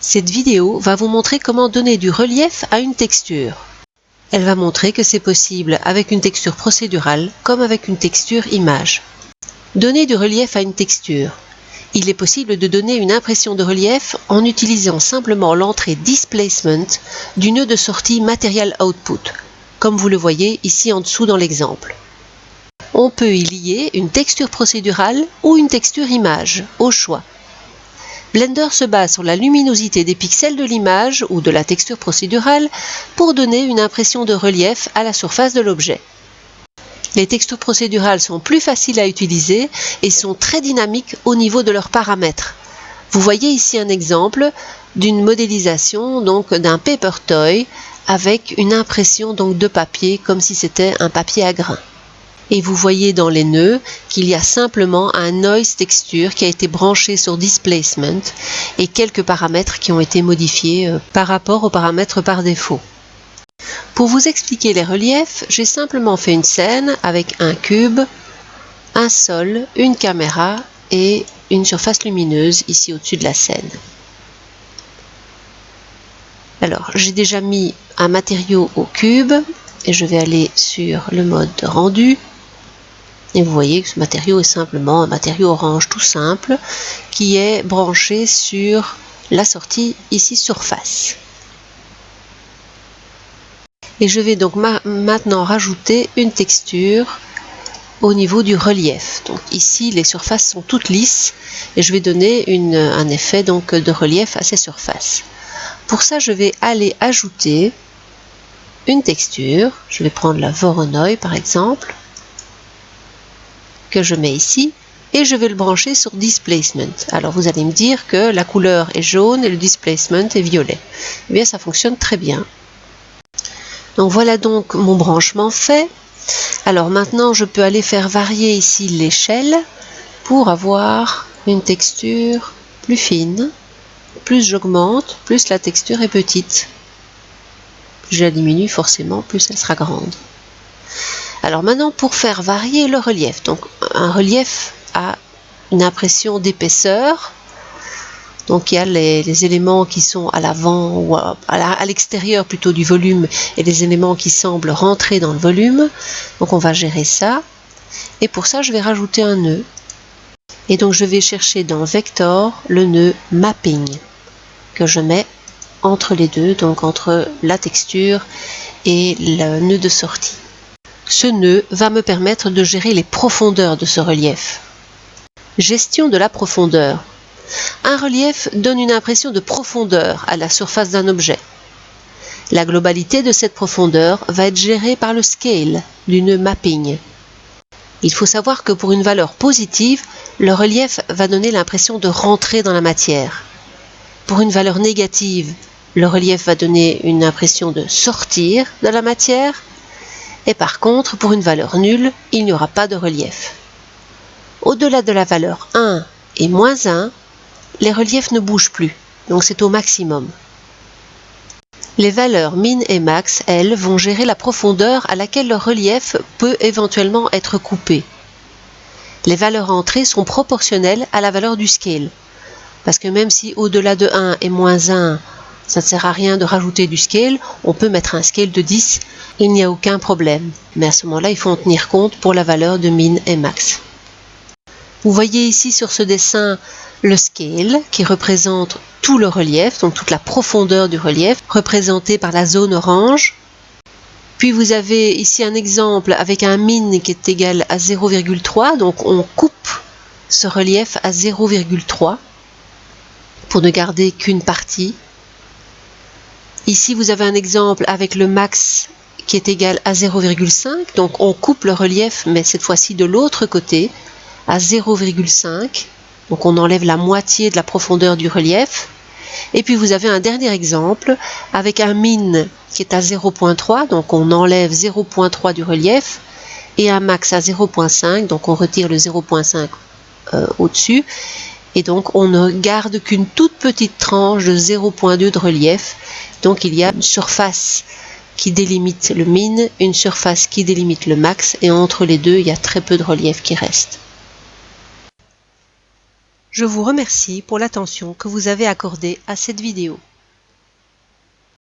Cette vidéo va vous montrer comment donner du relief à une texture. Elle va montrer que c'est possible avec une texture procédurale comme avec une texture image. Donner du relief à une texture. Il est possible de donner une impression de relief en utilisant simplement l'entrée Displacement du nœud de sortie Material Output, comme vous le voyez ici en dessous dans l'exemple. On peut y lier une texture procédurale ou une texture image, au choix. Blender se base sur la luminosité des pixels de l'image ou de la texture procédurale pour donner une impression de relief à la surface de l'objet. Les textures procédurales sont plus faciles à utiliser et sont très dynamiques au niveau de leurs paramètres. Vous voyez ici un exemple d'une modélisation d'un paper toy avec une impression de papier comme si c'était un papier à grains. Et vous voyez dans les nœuds qu'il y a simplement un noise texture qui a été branché sur displacement et quelques paramètres qui ont été modifiés par rapport aux paramètres par défaut. Pour vous expliquer les reliefs, j'ai simplement fait une scène avec un cube, un sol, une caméra et une surface lumineuse ici au-dessus de la scène. Alors, j'ai déjà mis un matériau au cube et je vais aller sur le mode rendu. Et vous voyez que ce matériau est simplement un matériau orange tout simple qui est branché sur la sortie ici surface. Et je vais donc maintenant rajouter une texture au niveau du relief. Donc ici les surfaces sont toutes lisses et je vais donner un effet de relief à ces surfaces. Pour ça je vais aller ajouter une texture. Je vais prendre la Voronoi par exemple, que je mets ici, et je vais le brancher sur Displacement. Alors vous allez me dire que la couleur est jaune et le Displacement est violet. Eh bien ça fonctionne très bien. Donc voilà donc mon branchement fait. Alors maintenant je peux aller faire varier ici l'échelle pour avoir une texture plus fine. Plus j'augmente, plus la texture est petite. Plus je la diminue forcément, plus elle sera grande. Alors maintenant pour faire varier le relief, donc un relief a une impression d'épaisseur, donc il y a les éléments qui sont à l'avant ou à l'extérieur plutôt du volume et les éléments qui semblent rentrer dans le volume, donc on va gérer ça et pour ça je vais rajouter un nœud et donc je vais chercher dans Vector le nœud Mapping que je mets entre les deux, donc entre la texture et le nœud de sortie. Ce nœud va me permettre de gérer les profondeurs de ce relief. Gestion de la profondeur. Un relief donne une impression de profondeur à la surface d'un objet. La globalité de cette profondeur va être gérée par le scale du nœud mapping. Il faut savoir que pour une valeur positive, le relief va donner l'impression de rentrer dans la matière. Pour une valeur négative, le relief va donner une impression de sortir de la matière. Et par contre, pour une valeur nulle, il n'y aura pas de relief. Au-delà de la valeur 1 et moins 1, les reliefs ne bougent plus, donc c'est au maximum. Les valeurs min et max, elles, vont gérer la profondeur à laquelle le relief peut éventuellement être coupé. Les valeurs entrées sont proportionnelles à la valeur du scale, parce que même si au-delà de 1 et moins 1, ça ne sert à rien de rajouter du scale, on peut mettre un scale de 10, il n'y a aucun problème. Mais à ce moment-là, il faut en tenir compte pour la valeur de min et max. Vous voyez ici sur ce dessin le scale qui représente tout le relief, donc toute la profondeur du relief, représentée par la zone orange. Puis vous avez ici un exemple avec un min qui est égal à 0,3, donc on coupe ce relief à 0,3 pour ne garder qu'une partie. Ici, vous avez un exemple avec le max qui est égal à 0,5. Donc, on coupe le relief, mais cette fois-ci de l'autre côté, à 0,5. Donc, on enlève la moitié de la profondeur du relief. Et puis, vous avez un dernier exemple avec un min qui est à 0,3. Donc, on enlève 0,3 du relief. Et un max à 0,5. Donc, on retire le 0,5 au-dessus. Et donc, on ne garde qu'une toute petite tranche de 0,2 de relief. Donc, il y a une surface qui délimite le min, une surface qui délimite le max, et entre les deux, il y a très peu de relief qui reste. Je vous remercie pour l'attention que vous avez accordée à cette vidéo.